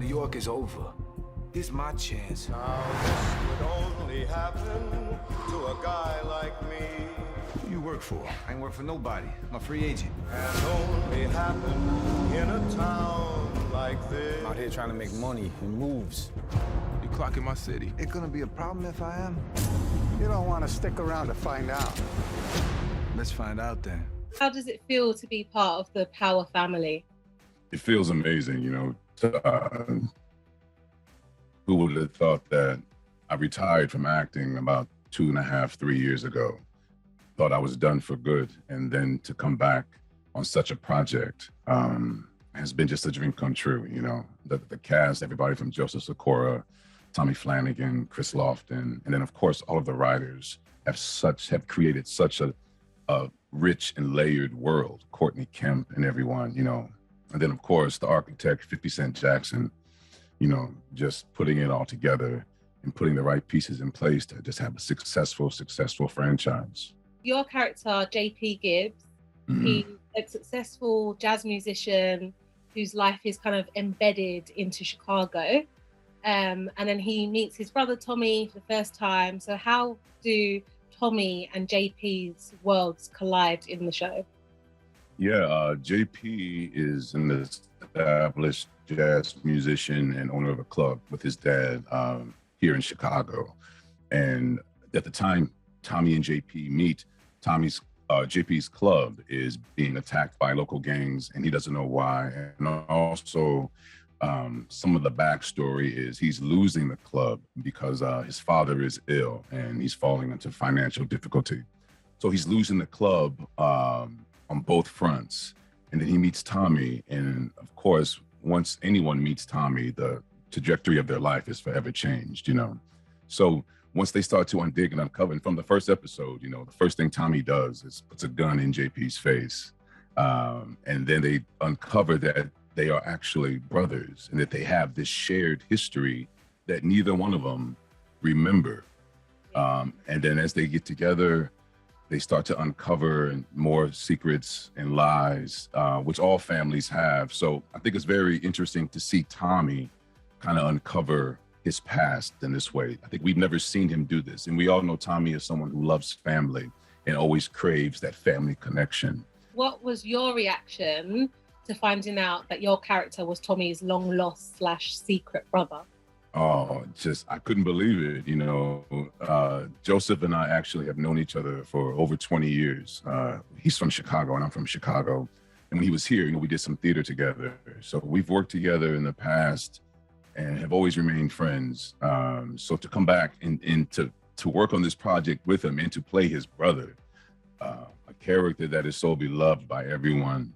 New York is over. This is my chance. Now this would only happen to a guy like me. Who you work for? I ain't work for nobody. I'm a free agent. And only happen in a town like this. I'm out here trying to make money and moves. You clocking my city. It gonna be a problem if I am? You don't want to stick around to find out. Let's find out then. How does it feel to be part of the Power family? It feels amazing, you know. Who would have thought that I retired from acting about 2.5, 3 years ago? Thought I was done for good. And then to come back on such a project has been just a dream come true, you know. The cast, everybody from Joseph Sikora, Tommy Flanagan, Chris Lofton, and then of course all of the writers have created such a rich and layered world. Courtney Kemp and everyone, you know. And then of course the architect, 50 Cent Jackson, you know, just putting it all together and putting the right pieces in place to just have a successful franchise. Your character, JP Gibbs, he's a successful jazz musician whose life is kind of embedded into Chicago. And then he meets his brother Tommy for the first time. So how do Tommy and JP's worlds collide in the show? Yeah, JP is an established jazz musician and owner of a club with his dad here in Chicago. And at the time Tommy and JP meet, JP's club is being attacked by local gangs and he doesn't know why. And also some of the backstory is he's losing the club because his father is ill and he's falling into financial difficulty. So he's losing the club on both fronts. And then he meets Tommy. And of course, once anyone meets Tommy, the trajectory of their life is forever changed, you know? So once they start to undig and uncover, and from the first episode, you know, the first thing Tommy does is puts a gun in JP's face. And then they uncover that they are actually brothers and that they have this shared history that neither one of them remember. And then as they get together, they start to uncover more secrets and lies, which all families have. So I think it's very interesting to see Tommy kind of uncover his past in this way. I think we've never seen him do this. And we all know Tommy is someone who loves family and always craves that family connection. What was your reaction to finding out that your character was Tommy's long lost / secret brother? Oh, I couldn't believe it. You know, Joseph and I actually have known each other for over 20 years. He's from Chicago and I'm from Chicago. And when he was here, you know, we did some theater together. So we've worked together in the past and have always remained friends. So to come back and to work on this project with him and to play his brother, a character that is so beloved by everyone,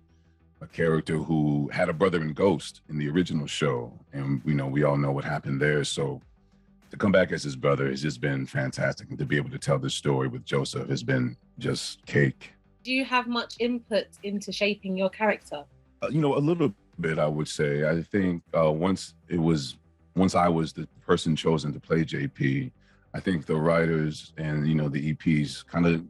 a character who had a brother in Ghost in the original show. And we all know what happened there. So to come back as his brother has just been fantastic. And to be able to tell this story with Joseph has been just cake. Do you have much input into shaping your character? You know, a little bit, I would say. I think once I was the person chosen to play JP, I think the writers and, you know, the EPs kind of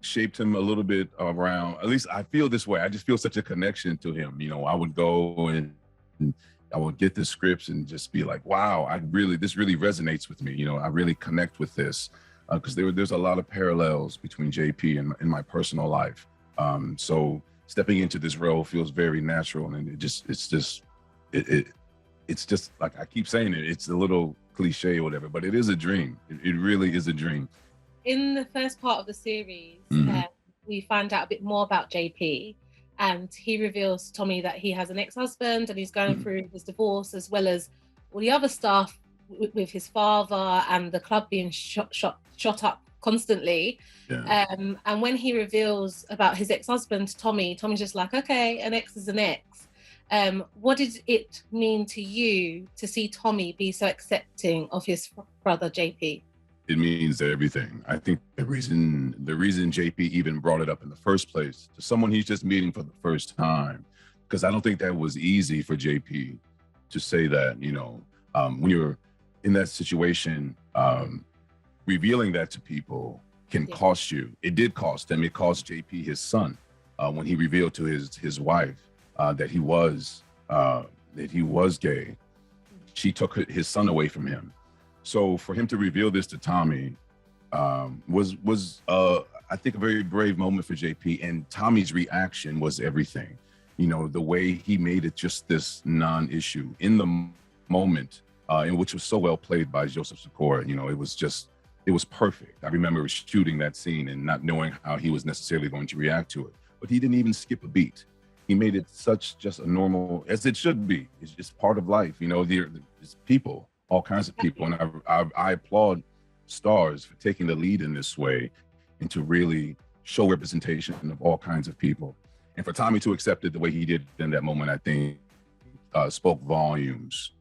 shaped him a little bit around, at least I feel this way. I just feel such a connection to him. You know, I would go and I would get the scripts and just be like, wow, this really resonates with me. You know, I really connect with this because there's a lot of parallels between JP and my personal life. So stepping into this role feels very natural, and it's just like I keep saying it's a little cliche or whatever, but it is a dream. It really is a dream. In the first part of the series, we find out a bit more about JP, and he reveals to Tommy that he has an ex-husband and he's going through his divorce, as well as all the other stuff with his father and the club being shot up constantly. Yeah. And when he reveals about his ex-husband to Tommy's just like, okay, an ex is an ex. What did it mean to you to see Tommy be so accepting of his brother JP? It means everything. I think the reason JP even brought it up in the first place to someone he's just meeting for the first time, because I don't think that was easy for JP to say that, you know, when you're in that situation, revealing that to people can cost you. It did cost him. It cost JP his son when he revealed to his wife that he was gay. she took his son away from him. So for him to reveal this to Tommy was I think a very brave moment for JP, and Tommy's reaction was everything. You know, the way he made it just this non-issue in the moment, in which was so well played by Joseph Sikora. You know, it was perfect. I remember shooting that scene and not knowing how he was necessarily going to react to it, but he didn't even skip a beat. He made it just a normal, as it should be. It's just part of life. You know, there's people, all kinds of people, and I applaud Stars for taking the lead in this way and to really show representation of all kinds of people. And for Tommy to accept it the way he did in that moment, I think spoke volumes,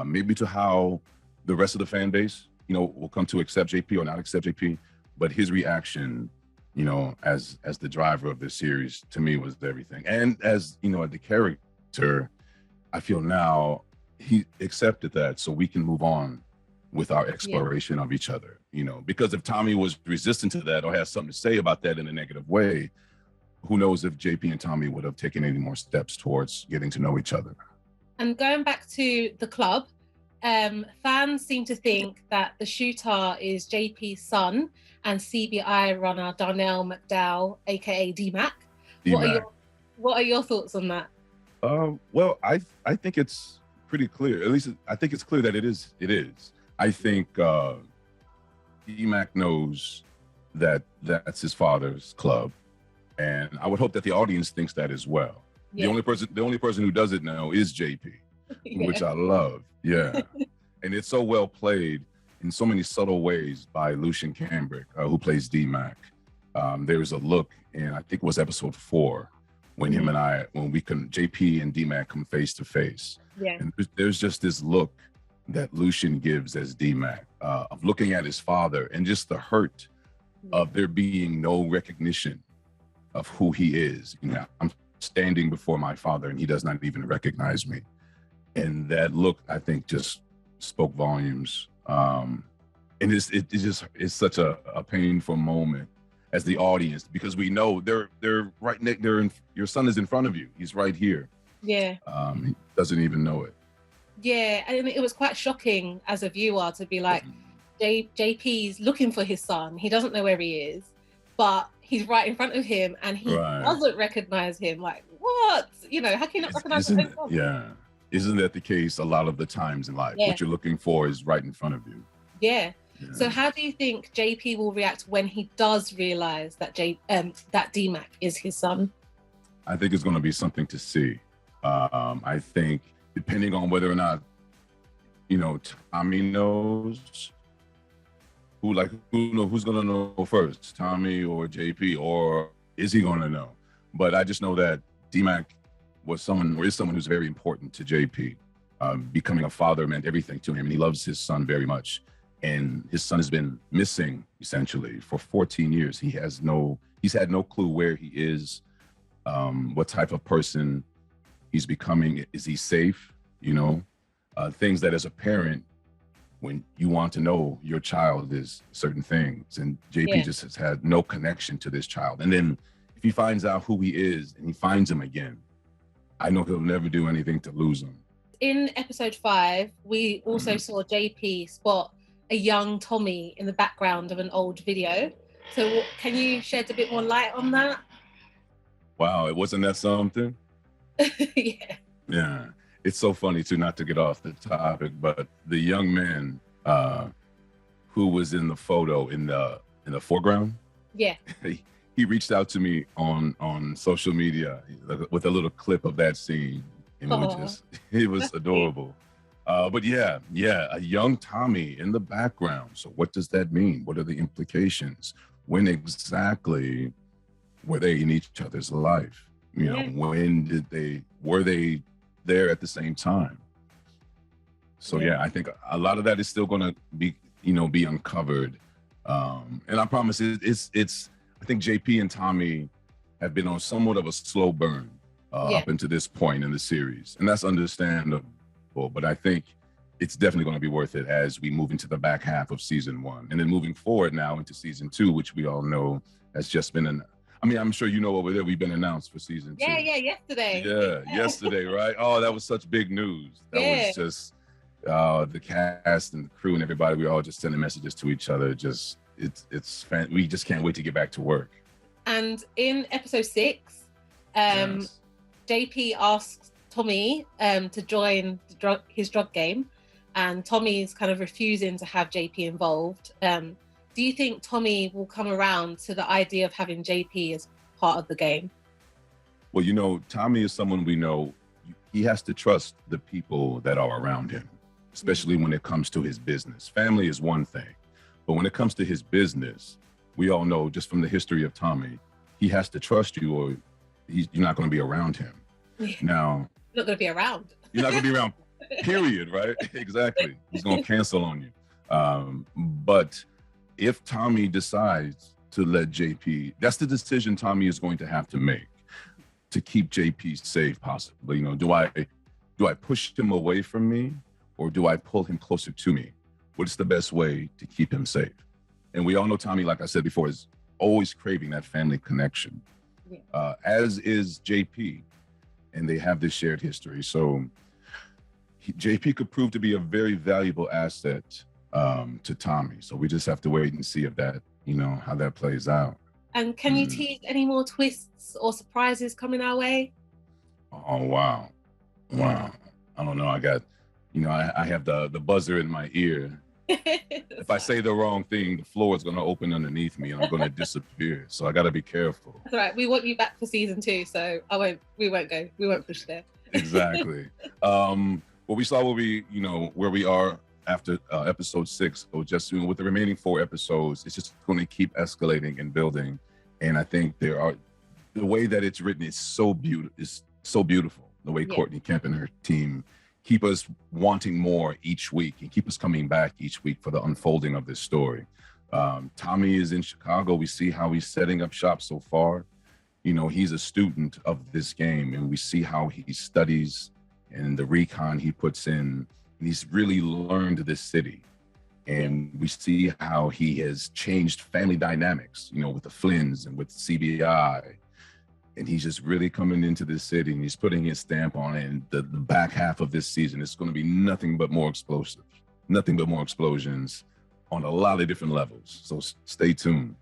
maybe to how the rest of the fan base, you know, will come to accept JP or not accept JP. But his reaction, you know, as the driver of this series, to me was everything. And as, you know, the character, I feel now he accepted that, so we can move on with our exploration of each other, you know, because if Tommy was resistant to that or has something to say about that in a negative way, who knows if JP and Tommy would have taken any more steps towards getting to know each other. And going back to the club, fans seem to think that the shooter is JP's son and CBI runner Darnell McDowell, aka D-Mac. What are your thoughts on that? Well, I think it's pretty clear. At least I think it's clear that it is. I think D-Mac knows that that's his father's club, and I would hope that the audience thinks that as well. Yeah. The only person who doesn't know is JP, which I love. Yeah, and it's so well played in so many subtle ways by Lucian Cambrick, who plays D-Mac. There's a look in, I think it was episode 4, when JP and D-Mac come face to face. Yeah, and there's just this look that Lucian gives as D-Mac, of looking at his father and just the hurt of there being no recognition of who he is. You know, I'm standing before my father and he does not even recognize me. And that look, I think, just spoke volumes. And it's such a painful moment as the audience, because we know they're right next, your son is in front of you. He's right here. Yeah. He doesn't even know it. Yeah, and it was quite shocking as a viewer to be like, JP's looking for his son. He doesn't know where he is, but he's right in front of him and he doesn't recognize him. Like, what? You know, how can you not recognize his son? Yeah. Isn't that the case a lot of the times in life? Yeah. What you're looking for is right in front of you. Yeah. So how do you think JP will react when he does realize that that D-Mac is his son? I think it's going to be something to see. I think depending on whether or not, you know, Tommy knows, who's going to know first, Tommy or JP, or is he going to know? But I just know that D-Mac is someone who's very important to JP. Becoming a father meant everything to him, and he loves his son very much. And his son has been missing essentially for 14 years. He's had no clue where he is, what type of person he's becoming. Is he safe? You know, things that as a parent, when you want to know your child is certain things, and JP just has had no connection to this child. And then if he finds out who he is and he finds him again, I know he'll never do anything to lose him. In episode 5, we also saw JP spot a young Tommy in the background of an old video. So can you shed a bit more light on that? Wow, wasn't that something? Yeah. Yeah. It's so funny too, not to get off the topic, but the young man who was in the photo in the foreground. Yeah. He reached out to me on social media with a little clip of that scene. And it was adorable. But yeah, a young Tommy in the background. So what does that mean? What are the implications? When exactly were they in each other's life? You know, when were they there at the same time? So yeah, I think a lot of that is still going to be uncovered. And I promise I think JP and Tommy have been on somewhat of a slow burn up until this point in the series. And that's understandable. But I think it's definitely going to be worth it as we move into the back half of season 1. And then moving forward now into season 2, which we all know has just been I'm sure you know over there, we've been announced for season 2. Yeah, yesterday. Yeah, yesterday, right? Oh, that was such big news. That was just, The cast and the crew and everybody, we all just sending messages to each other. We just can't wait to get back to work. And in episode 6, Yes. JP asks Tommy to join his drug game, and Tommy's kind of refusing to have JP involved. Do you think Tommy will come around to the idea of having JP as part of the game? Well, you know, Tommy is someone we know. He has to trust the people that are around him, especially when it comes to his business. Family is one thing, but when it comes to his business, we all know just from the history of Tommy, he has to trust you or you're not going to be around him. Now, Not going to be around. you're not going to be around, period, right? Exactly. He's going to cancel on you. But if Tommy decides to let JP, that's the decision Tommy is going to have to make to keep JP safe, possibly. You know, do I push him away from me or do I pull him closer to me? What's the best way to keep him safe? And we all know Tommy, like I said before, is always craving that family connection, as is JP, and they have this shared history. So JP could prove to be a very valuable asset to Tommy. So we just have to wait and see if that, you know, how that plays out. And can you tease any more twists or surprises coming our way? Oh, wow. I don't know. I got, you know, I have the buzzer in my ear. If I say the wrong thing, the floor is going to open underneath me and I'm going to disappear. So I got to be careful. That's all right. We want you back for season 2, so we won't push there. Exactly. Well, we saw where we are after episode 6. So just with the remaining 4 episodes, it's just going to keep escalating and building. And I think the way that it's written is so beautiful. The way Courtney Kemp and her team keep us wanting more each week and keep us coming back each week for the unfolding of this story. Tommy is in Chicago. We see how he's setting up shop so far. You know, he's a student of this game, and we see how he studies and the recon he puts in. And he's really learned this city. And we see how he has changed family dynamics, you know, with the Flynns and with CBI. And he's just really coming into this city and he's putting his stamp on it. And the back half of this season is going to be nothing but more explosive, nothing but more explosions on a lot of different levels. So stay tuned.